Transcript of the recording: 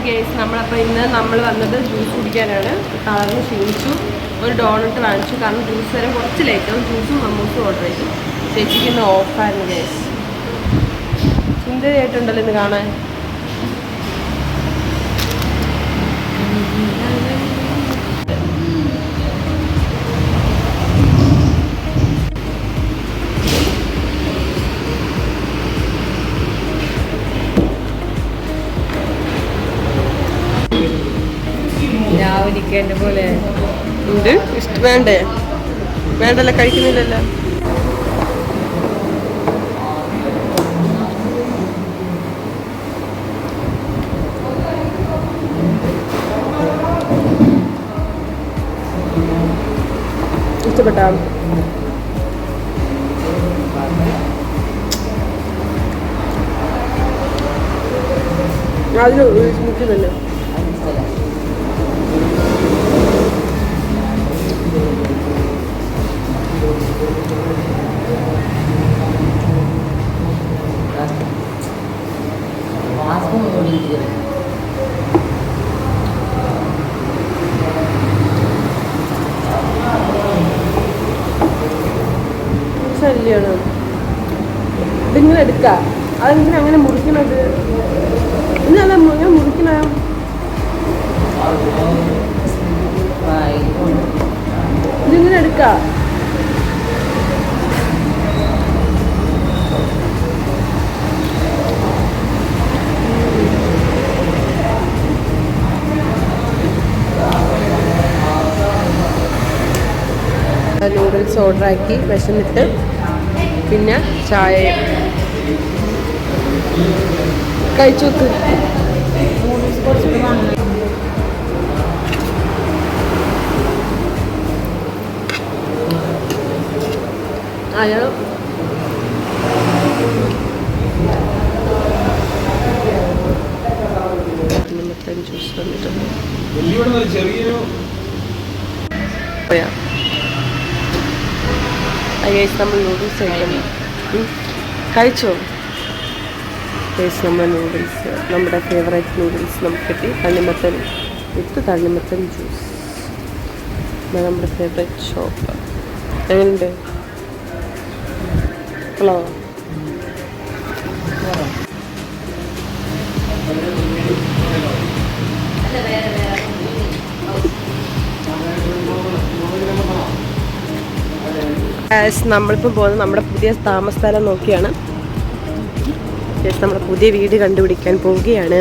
Case നമ്മളപ്പോൾ ഇന്ന് നമ്മൾ വന്നത് ജ്യൂസ് കുടിക്കാനാണ്. തളർന്ന് ക്ഷീണിച്ചു. ഒരു ഡോണറ്റ് വാങ്ങിച്ചു. കാരണം ജ്യൂസ് വരെ കുറച്ച് ലേറ്റാവും. ജ്യൂസും മമ്മൂസും ഓർഡർ ചെയ്തു. ചേച്ചിക്ക് ഇന്ന് ഓഫായിരുന്നു കേസ്. സുന്ദരിയായിട്ടുണ്ടല്ലോ ഇന്ന് കാണാൻ. രാവിലെ പോലെ ഉണ്ട്. ഇഷ്ടം വേണ്ടേ? വേണ്ടല്ലോ, കഴിക്കുന്നില്ലല്ലോ. ഇഷ്ടപ്പെട്ടാ? അതിന് മുഖ്യമല്ലേ? ശല്യാണ്. ഇതിങ്ങനെ എടുക്കാം. അതെങ്ങനെ അങ്ങനെ മുറിക്കണത്? ഇന്നല്ല ഞാൻ മുറിക്കണ. ഇതിങ്ങനെ എടുക്കാം. നൂഡിൽസ് ഓർഡറാക്കി വിശന്നിട്ട് പിന്നെ ചായ കഴിച്ചു നോക്ക്. അയാൾ ജ്യൂസ് വന്നിട്ടുണ്ട്. നമ്മൾ നൂഡിൽസ് കഴിച്ചോ? നമ്മൾ നൂഡിൽസ്, നമ്മുടെ ഫേവറേറ്റ് നൂഡിൽസ് നമുക്ക് കിട്ടി. തണ്ണിമത്തൻ വിത്ത് തണ്ണിമത്തൻ ജ്യൂസ്. നമ്മുടെ ഫേവറേറ്റ് ഷോപ്പ്. എങ്ങനെയുണ്ട്? ഹലോ, നമ്മളിപ്പോൾ പോകുന്നത് നമ്മുടെ പുതിയ താമസ സ്ഥലം നോക്കിയാണ്. നമ്മുടെ പുതിയ വീട് കണ്ടുപിടിക്കാൻ പോവുകയാണ്.